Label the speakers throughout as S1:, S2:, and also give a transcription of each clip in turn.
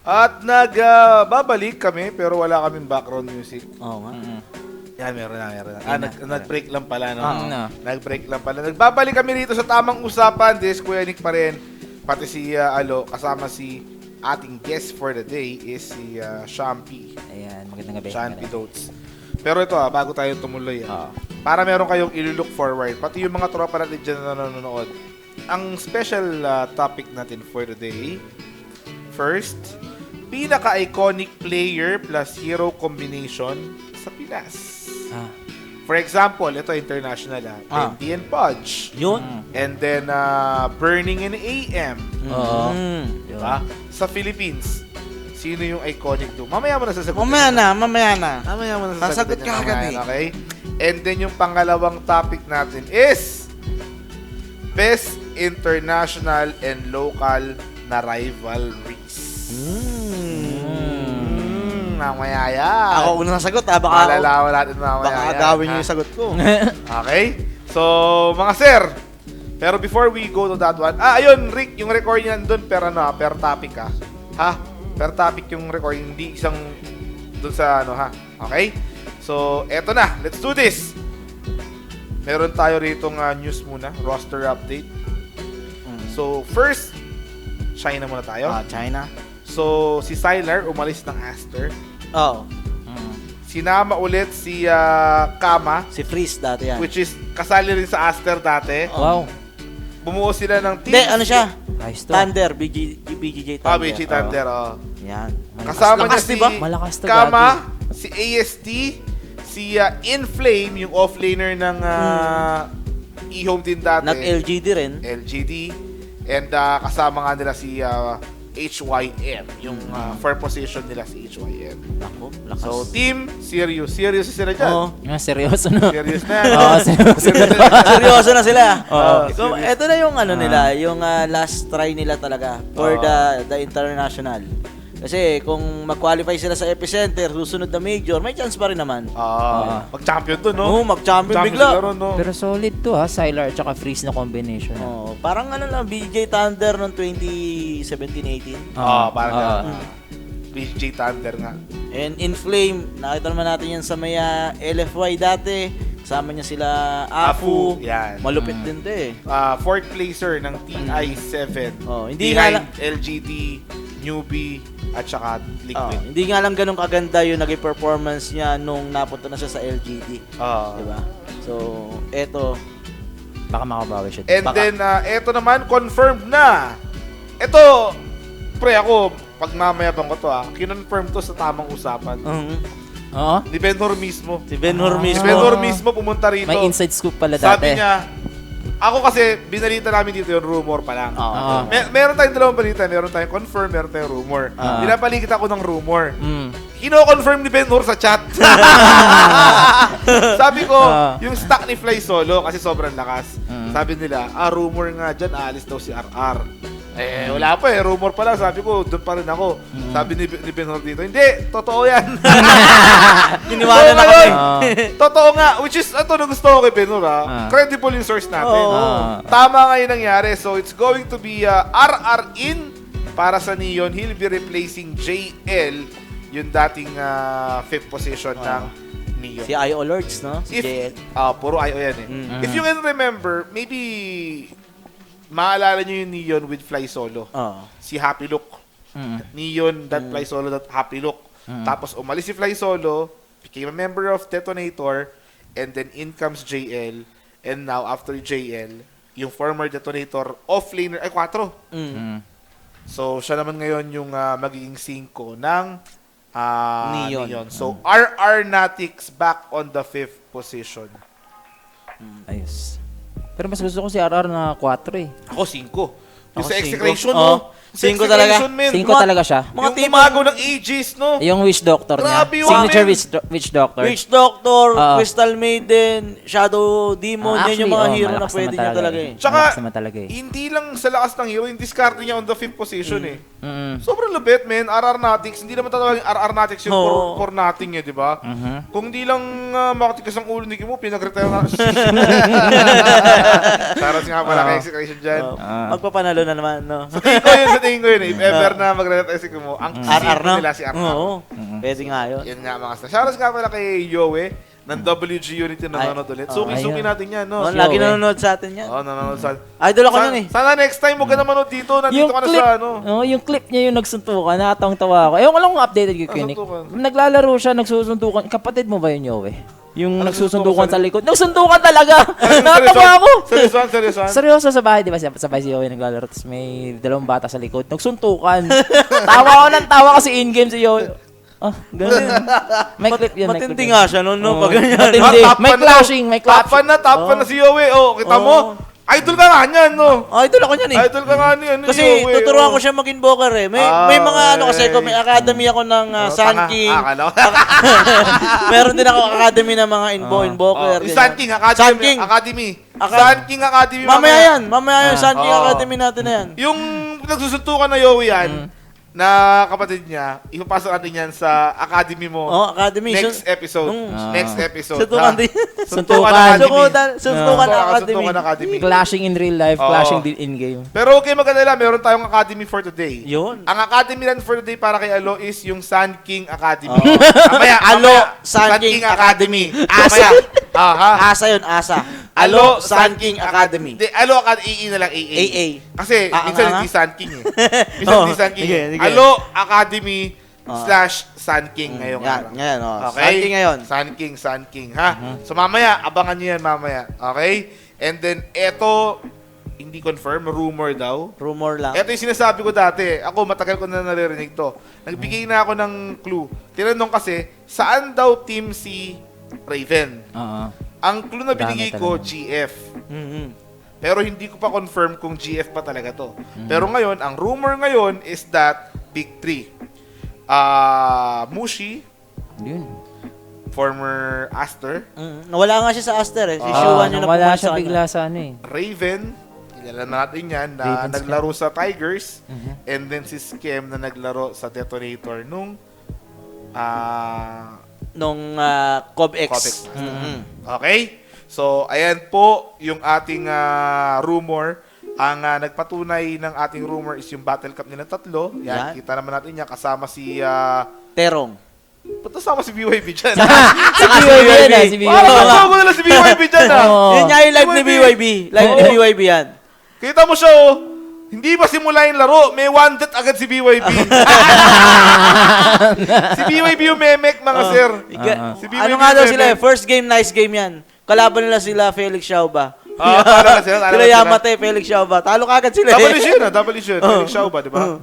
S1: At babalik kami pero wala kaming background music.
S2: Oo nga.
S1: Yan, meron na. Nag-break lang pala, no? Nag-break lang pala. Nagbabalik kami rito sa tamang usapan. This Kuya Nick pa rin. Pati si Alo, kasama si ating guest for the day is si Shampy.
S3: Ayan, magandang gabi.
S1: Shampy Dotes. Pero ito bago tayo tumuloy. Para meron kayong i-look forward. Pati yung mga tropa natin dyan na nanonood. Ang special topic natin for the day. First, pinaka-iconic player plus hero combination sa Pinas. For example, ito international Bendy and Podge.
S2: Yun.
S1: And then Burning in AM.
S3: Oo.
S1: Diba? Sa Philippines, sino yung iconic doon? Mamaya mo na sasagutin.
S2: Mamaya na.
S1: Mamaya mo na
S2: Sasagot
S1: sasagutin.
S2: ka agad eh.
S1: Okay? And then yung pangalawang topic natin is best international and local na rivalries. Mamaya yan.
S2: Ako una sasagot Baka
S1: Malalaman natin mamaya
S2: baka
S1: yan,
S2: agawin
S1: ha?
S2: niyo yung sagot ko.
S1: Okay? So, mga sir, pero before we go to that one, ayun, Rick, yung recording nandun, per topic ha? Per topic yung recording, hindi isang dun sa okay? So, eto na, let's do this! Meron tayo rito news muna, roster update. So, first, China muna tayo.
S2: China.
S1: So, si Sylar umalis ng Aster.
S2: Oo.
S1: Sinama ulit si Kama,
S2: Si Freeze dati yan.
S1: which is kasali rin sa Aster dati.
S3: Wow.
S1: Bumuo sila ng team.
S2: Hindi, ano siya?
S3: Nice to.
S2: Thunder. BGJ Thunder.
S1: BG Thunder.
S2: Yan.
S1: Kasama niya
S2: Lakas,
S1: si
S2: diba?
S3: Malakas to,
S1: Kama, si AST, si Inflame, yung offlaner ng e-home din dati.
S2: Nag-LGD rin.
S1: LGD. And kasama nga nila si HYM, yung for position nila si HYM.
S2: Ako, lakas.
S1: So, team, serious. Serious sila dyan.
S2: Oo.
S3: Yung seryoso, no?
S1: Serious na yan.
S3: Oo, seryoso.
S2: Seryoso na sila.
S1: serious.
S2: Ito na yung nila, yung last try nila talaga for the international. Kasi kung mag-qualify sila sa Epicenter, susunod na major, may chance pa rin naman.
S1: Mag-champion to, no?
S2: Oo, mag-champion
S1: Champion
S2: bigla.
S1: sila ron, no?
S3: Pero solid to Sylar at saka Freeze na combination.
S2: Parang lang, BJ Thunder noong 2017-18.
S1: Parang BG Thunder nga.
S2: And Inflame, nakita naman natin yan sa may LFY dati. Kasama niya sila Afu.
S1: Yan.
S2: Malupit din to eh.
S1: Fourth placer ng TI7.
S2: Hindi nga
S1: behind LGD, Newbie, at saka Liquid.
S2: Hindi nga lang ganun kaganda yung naging performance niya nung napunta na siya sa LGD. Diba? So, eto.
S3: Baka makabawi siya.
S1: And then, eto naman, confirmed na. Eto, pre, ako, pagmamayabang ko to kinonfirm to sa tamang usapan.
S3: Oo.
S1: Ni Benhur mismo.
S2: Si Benhur
S1: Si
S2: mismo.
S1: Benhur mismo pumunta rito.
S3: May inside scoop pala dati.
S1: Sabi niya, ako kasi, binalita namin dito yung rumor pa lang.
S3: Oo.
S1: Meron tayong dalawang balita. Meron tayong confirm, meron tayong rumor. Pinapaligid ako ng rumor. Kino-confirm ni Ben-Hur sa chat. Sabi ko, yung stock ni Fly Solo, kasi sobrang lakas. Sabi nila, rumor nga dyan, aalis daw si RR. Wala pa rumor pa lang. Sabi ko, doon pa rin ako. Sabi ni Ben-Hur dito, hindi, totoo yan.
S2: Iniwala na kami.
S1: Totoo nga, which is, ito na gusto ko kay Ben-Hur credible yung source natin. Tama nga yung nangyari. So, it's going to be RR in para sa Neon. He'll be replacing JL, yung dating fifth position ng Neon.
S2: Si IO Lords, no? Si JL.
S1: Puro IO yan eh. If you can remember, maybe maalala nyo yung Neon with Fly Solo. Si Happy Look. Neon, that Fly Solo, that Happy Look. Tapos umalis si Fly Solo, became a member of Detonator, and then in comes JL. And now, after JL, yung former Detonator offlaner, 4. So, siya naman ngayon yung magiging 5 ng Neon. So, RR Natix back on the 5th position.
S3: Ayos. Pero mas gusto ko si RR na 4 eh.
S1: Ako 5. Yung
S2: Ako
S1: sa
S2: 5.
S1: execution,
S2: Oh.
S1: no?
S2: 5 talaga.
S3: 5 talaga siya.
S2: Mga
S1: Yung
S2: team
S1: umago ng Aegis, no?
S3: Yung Witch Doctor niya.
S1: Grabe yung
S3: Signature
S1: amin.
S3: Witch Doctor.
S2: Witch Doctor,
S3: Oo.
S2: Crystal Maiden, Shadow Demon, yan yung mga hero na
S3: malakas
S2: pwede
S3: naman
S2: niya talaga eh.
S1: Tsaka,
S3: Malakas naman talaga eh.
S1: hindi lang sa lakas ng hero, yung discard niya on the 5th position eh.
S3: Mm-mm.
S1: Sobrang lupit, man. RR Natix. Hindi naman tatawagin RR Natix yung
S2: Oo.
S1: for nothing eh, di ba? Kung di lang makatigas ang ulo ni Kimo, pinag-retire na. Saras nga pala kay execution dyan.
S2: Magpapanalo na naman, no?
S1: Sa tingin ko yun. If ever na magre-represent mo, ang
S2: RR
S1: CFO
S2: na?
S1: nila si RR.
S2: Oo. Pwede nga yun.
S1: Yan nga mga stars. Shoutout nga pala kay Yowie ng WG Unity na nanonood ulit. Suki-suki
S3: ayun.
S1: natin yan, no?
S2: Oh, lagi nanonood sa atin yan.
S1: Oo, nanonood sa...
S2: Idol ako nun eh.
S1: Sana next time mo ka na manood dito. Nandito ka na sa ano.
S3: yung clip niya yung nagsuntukan, nakatawang-tawa ako. Ewan ko lang kung updated kay Kinik.
S1: Nagsuntukan.
S3: Naglalaro siya, nagsusuntukan. Kapatid mo ba yun, Yowe? Yung
S1: Ano,
S3: nagsusuntukan
S1: nagsusuntukan
S3: sa likod. Nagsuntukan talaga! Nakatawa ako!
S1: Seryoso.
S3: Seryoso sa bahay, di ba? Sabay si Yowe naglalaro. Tapos may dalawang bata sa likod. Nagsuntukan. Tawa ako ng tawa kasi in-game si Yowe. Ah, ganun. May clip yun. may clip
S2: Matindi
S3: yun.
S2: nga siya, no?
S3: Oo,
S2: Pag ganyan.
S3: matindi.
S1: Ah,
S3: May clashing, may clashing.
S1: Tapan na si Yowie. Oh, kita mo? Idol ka nga niyan, no?
S2: Idol ako niyan eh.
S1: Idol ka nga niyan.
S2: Kasi
S1: Yowie,
S2: tuturuan
S1: oh.
S2: ko siya mag-invoker eh. May mga ano kasi ko, may academy ako ng Sun King.
S1: Akala ko.
S2: Meron din ako academy ng mga invoker.
S1: Yung Sun King Academy. Sun King Academy.
S2: Mamaya yan, Sun King Academy natin na yan.
S1: Yung nagsusuntukan na Yowie yan, na kapatid niya, ipapasok natin yan sa academy mo.
S2: Oh, academy.
S1: Next episode.
S2: Mm.
S1: Next episode.
S2: Suntukan din.
S1: Suntukan
S2: Suntukan academy.
S1: Suntukan Academy.
S3: Clashing in real life,
S1: Oo.
S3: clashing din in-game.
S1: Pero okay mag-alala, meron tayong academy for today.
S2: Yun.
S1: Ang academy lang for today para kay Alo is yung Sun King Academy.
S2: Oo. Alo, Sun King
S1: Academy.
S2: Asa.
S1: Aha.
S2: Asa yun, asa. Alo, Sun King Academy.
S1: Hindi, Alo Academy, na lang, AA.
S2: AA.
S1: Kasi minsan hindi Sun King eh. Minsan hindi Sun King.
S2: Sige, sige.
S1: Alo Academy / Sun King ngayong
S2: Yan,
S1: araw.
S2: ngayon, oh.
S1: Okay?
S2: Sun King ngayon.
S1: Sun King, ha? So mamaya, abangan nyo yan mamaya. Okay? And then, eto, hindi confirm, rumor daw.
S2: Rumor lang.
S1: Ito yung sinasabi ko dati. Ako, matagal ko na naririnig to. Nagbigay na ako ng clue. Tinanong kasi, saan daw team si Raven?
S3: Oo.
S1: Ang clue na binigay
S3: Dami
S1: ko,
S3: talaga.
S1: GF.
S2: Mhm.
S1: Pero hindi ko pa confirm kung GF pa talaga to. Pero ngayon, ang rumor ngayon is that Big 3. Mushi,
S3: Yun.
S1: former Aster,
S2: Nawala nga siya sa Aster eh. Si
S1: Ah,
S2: Shuan yun na
S3: wala
S2: pumayag
S3: siya
S2: sa
S3: bigla
S2: kanya.
S3: sa ano eh.
S1: Raven, kilala na natin yan, na
S3: Raven's
S1: naglaro sa Tigers, and then si Skem na naglaro sa Detonator nung
S2: Nung COBX.
S1: Cobex.
S2: Mhm.
S1: Okay? So, ayan po yung ating rumor. Ang nagpatunay ng ating rumor is yung Battle Cup nilang tatlo. Yan,
S2: Yan.
S1: kita naman natin yan. Kasama si...
S2: Terong.
S1: ba't kasama si BYB dyan?
S3: Si BYB yan ah, si BYB.
S1: Parang kasama nila si BYB dyan
S3: Oo.
S2: Yun nga yung live ni BYB. Live ni BYB yan.
S1: Kita mo siya, oh. Hindi pa simula yung laro, may one death agad si BYB. Si BYB yung memek, mga sir. Si BYB
S2: Ano nga daw
S1: yung
S2: sila eh,
S1: memek.
S2: first game, nice game yan. Kalaban nila sila Felix Xiaoba.
S1: Talaga sila.
S2: Sila Yamate, Felix Xiaoba. Talo kagad sila
S1: Double yun, double yun. Felix Xiaoba, di ba?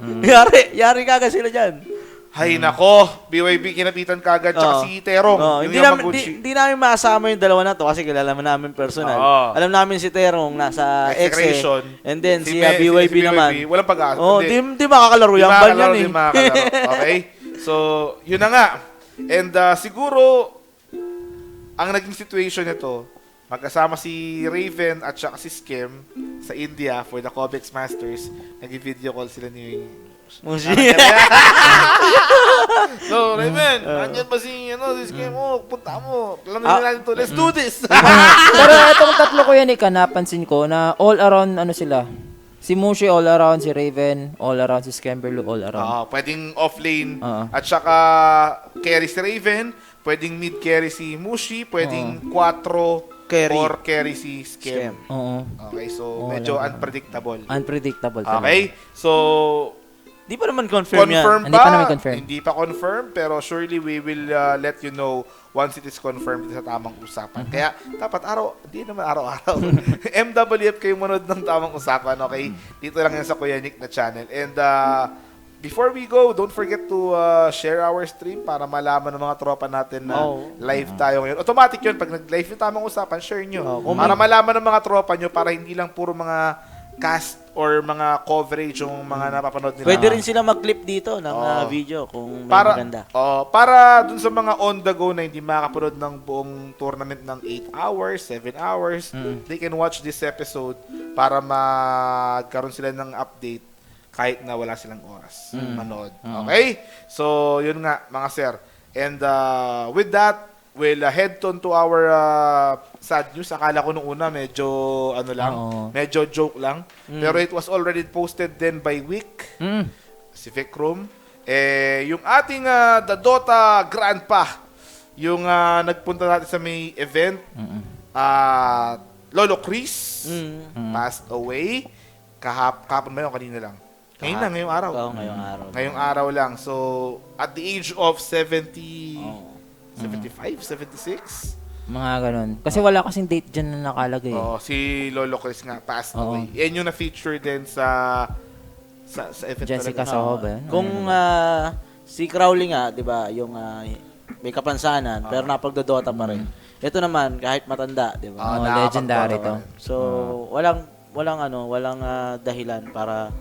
S2: Yari kagad sila dyan.
S1: Hay nako, BYB kinapitan kagad, tsaka si Terong, yung
S2: Hindi namin,
S1: Yamaguchi.
S2: di namin masama yung dalawa na to kasi kilala mo namin personal.
S1: Oo.
S2: Alam namin si Terong nasa
S1: Execration.
S2: And then si,
S1: Si
S2: BYB
S1: si
S2: naman.
S1: Walang pag-asa.
S2: Oh, di makakalaro yan. Ban yan eh.
S1: Di makakalaro. Okay? So, yun na nga. And siguro, ang naging situation nito, magkasama si Raven at saka si Skem sa India for the Cobex Masters. Nag-video call sila ni
S2: Mushi.
S1: So, Raven, nandiyan ba si Skem? Oh, punta mo. Alam natin to. Let's do this.
S3: Pero itong tatlo ko yan napansin ko na all around ano sila. Si Mushi all around, si Raven all around, si Scamberlo all around.
S1: Pwedeng off-lane
S3: Oo.
S1: at saka carry si Raven, pwedeng mid-carry si Mushi, pwedeng 4
S2: Carry.
S1: or carry si Skem.
S3: Oo.
S1: Okay, so
S3: Oo,
S1: medyo
S3: alam.
S1: unpredictable.
S3: Unpredictable talaga.
S1: Okay, so
S2: Di pa naman confirm yan.
S1: confirm
S3: Hindi
S1: pa?
S3: pa namin confirm.
S1: Hindi pa confirm, pero surely we will let you know once it is confirmed sa tamang usapan. Kaya dapat hindi naman araw-araw. MWF kayo manood ng tamang usapan, okay? Dito lang yan sa Kuya Nick na channel. And before we go, don't forget to share our stream para malaman ng mga tropa natin na live tayo ngayon. Automatic yun. Pag nag-live yung tamang usapan, share nyo. Para malaman ng mga tropa nyo, para hindi lang puro mga cast or mga coverage yung mga napapanood nila.
S2: Pwede rin sila mag-clip dito ng video kung may maganda.
S1: Para dun sa mga on the go na hindi makakapanood ng buong tournament ng 8 hours, 7 hours, they can watch this episode para magkaroon sila ng update kahit na wala silang oras manood. Okay? So, yun nga, mga sir. And with that, Well, head on to our sad news. Akala ko nung una medyo ano lang,
S3: Oo.
S1: medyo joke lang. Pero it was already posted then by Wick, si Vic Room. Yung ating The Dota Grandpa, yung nagpunta natin sa may event, Lolo Chris, passed away. Kahapon ba yun? Kanina lang. Ngayong araw.
S2: Oo, ngayong araw.
S1: Ngayong araw lang. So, at the age of 75, 76.
S3: Mga ganun. Kasi wala kasing date dyan na nakalagay.
S1: Si Lolo Chris nga passed
S3: Oo.
S1: away. Yan yung na-feature din sa event
S3: Jessica
S1: talaga.
S3: Soho ba yun?
S2: Kung si Crowley nga, 'di ba, yung may kapansanan pero napagdodota pa rin. Ito naman kahit matanda, 'di ba?
S3: Legendary to.
S2: So, walang dahilan para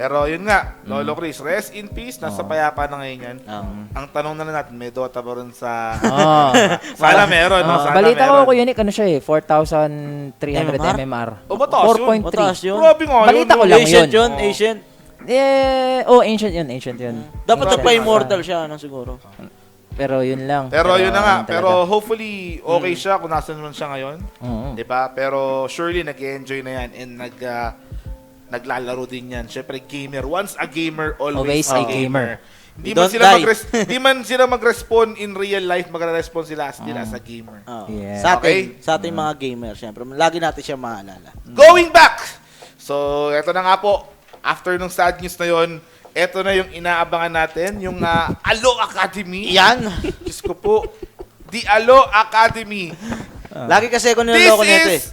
S1: Pero yun nga, Lolo Chris, rest in peace. Nasa payapa na ngayon yan. Ang tanong na lang natin, may Dota ba rin sa... Sana meron. No? Sana
S3: Balita
S1: meron.
S3: ko Kuya Nick, ano siya 4,300 MMR.
S1: Mataas yun.
S3: 4.3.
S2: mataas yun.
S1: Grabe nga yun.
S3: Balita ko
S1: no?
S3: lang
S2: Ancient
S3: yun.
S2: yun, ancient.
S3: Ancient yun.
S2: Dapat nagpa-immortal siya, siguro.
S3: Pero yun lang.
S1: Pero yun na nga.
S3: yun talaga.
S1: Pero hopefully, okay siya kung nasan man siya ngayon.
S3: Oo.
S1: Diba? Pero surely, nag-enjoy na yan. And naglalaro din yan. Siyempre, gamer. Once a gamer, always,
S3: Always
S1: a
S3: a
S1: gamer. Hindi
S2: Don't die.
S1: man sila mag-respond in real life, magre-respond sila still as a gamer.
S3: Yeah.
S2: Sa ating mga gamer, syempre. Lagi natin siya maalala.
S1: Going back! So, eto na nga po. After nung sad news na yon, eto na yung inaabangan natin, yung Alo Academy.
S2: Yan!
S1: Diyos ko po. The Alo Academy.
S2: Lagi kasi ako niloloko nito eh.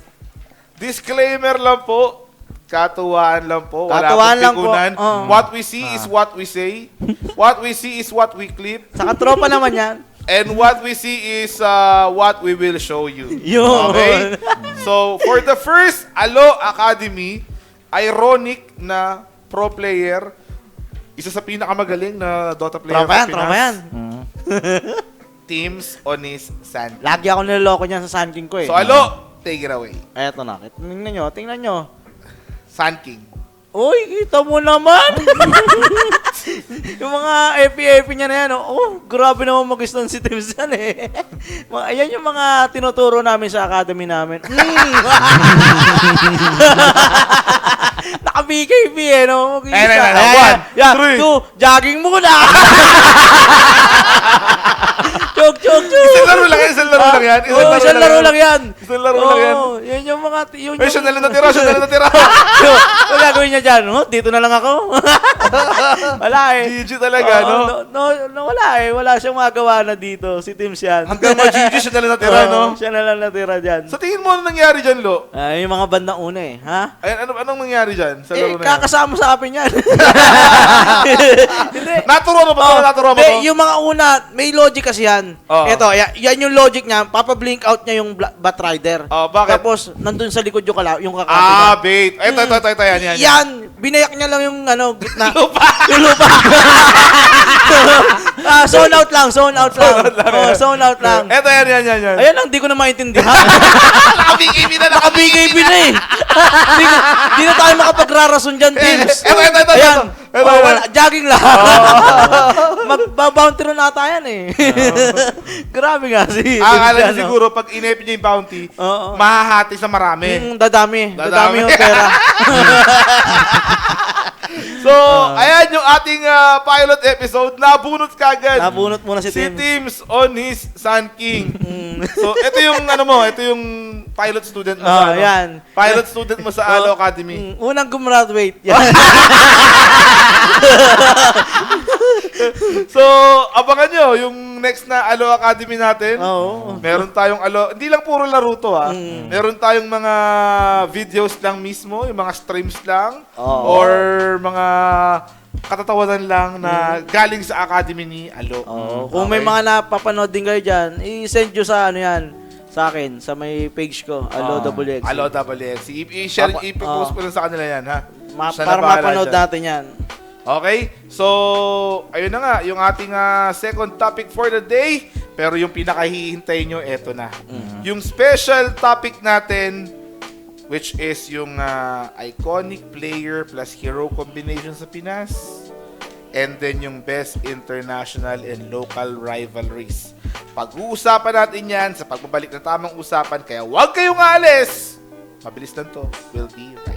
S1: Disclaimer lang po. Katuwaan lang po. Wala
S2: Katuwaan
S1: pong
S2: lang po.
S1: pigunan.
S2: Oo.
S1: What we see is what we say. What we see is what we clip.
S2: Saka tropa naman yan.
S1: And what we see is what we will show you.
S2: Yun.
S1: Okay? So, for the first Alo Academy, ironic na pro player, isa sa pinakamagaling na Dota player
S2: Tropa yan.
S1: Teams Onis Sand.
S2: Lagi ako niloloko niyan sa Sun King ko eh.
S1: So, Alo, take it away.
S2: Eto na. Tingnan nyo.
S1: Sand King.
S2: Uy, kita mo naman! Yung mga FP niya na yan, grabe naman mag-stun si Tims yan eh. Ayan yung mga tinuturo namin sa academy namin. Naka-BKB eh, no?
S1: One, three.
S2: Two, jogging muna! Chok.
S1: Isang laro lang yan. Isang laro lang yan.
S2: Isang laro lang yan.
S1: Isang laro lang yan.
S2: Yan yung mga...
S1: Ay, siya na lang natira.
S2: Ano gagawin niya dyan? Dito na lang ako. Wala eh.
S1: GG talaga, no?
S2: Wala eh. Wala siyang magawa na dito. Si Tims yan.
S1: Hanggang mag-GG siya na lang natira, no?
S2: Siya na lang natira dyan.
S1: Sa tingin mo, ano nangyari dyan, Lo?
S2: Yung mga bandang una eh. Ha?
S1: Ay, anong nangyari dyan sa laro na yan?
S2: Kakasama sa akin yan. Hindi.
S1: Naturo mo ba? Naturo mo
S2: Yung mga una, may logic kasi yan.
S1: Oo.
S2: Ito, yan yung logic niya. Papa-blink out niya yung Batrider.
S1: Bakit?
S2: Tapos, nandun sa likod yung kakampi niya.
S1: Bait. Ito, yan.
S2: Yan! Binayak niya lang yung gitna. Yung lupa. Zone out lang. Zone out lang.
S1: Ito, yan.
S2: Ayan lang, di ko na maintindihan.
S1: Naka-BKB na,
S2: Naka-BKB na eh. Di na tayo makapagrarason dyan, teams.
S1: Ito.
S2: Ayan.
S1: Ito.
S2: Wala, jogging lang. Magbabounty rin ata yan eh. Grabe nga si.
S1: Akala niya siguro, pag inep niya yung bounty, mahahati sa marami.
S2: Dadami yung pera.
S1: So, ayan yung ating pilot episode. Nabunot kagad.
S2: Nabunot muna si Tim.
S1: Tims on his Sun King. So, ito yung ito yung pilot student mo sa
S2: yan.
S1: Pilot student mo sa Alo Academy.
S2: Unang gumraduate. Yan.
S1: So, abangan nyo yung next na Alo Academy natin.
S2: Oo.
S1: Meron tayong hindi lang puro laro to Meron tayong mga videos lang mismo, yung mga streams lang, or mga katatawanan lang na galing sa Academy ni Alo.
S2: Kung may mga napapanood din kayo dyan, i-send nyo sa sa akin, sa may page ko, Alo WX.
S1: Alo WX. I-share, i-post ko lang sa kanila yan, ha? Siya na
S2: Para
S1: bahala
S2: mapanood
S1: dyan.
S2: natin yan.
S1: Okay? So, ayun na nga, yung ating second topic for the day. Pero yung pinakahihintay nyo, eto na. Yung special topic natin, which is yung iconic player plus hero combination sa Pinas. And then yung best international and local rivalries. Pag-uusapan natin yan sa pagbabalik ng tamang usapan. Kaya huwag kayong aalis! Mabilis lang to. We'll be right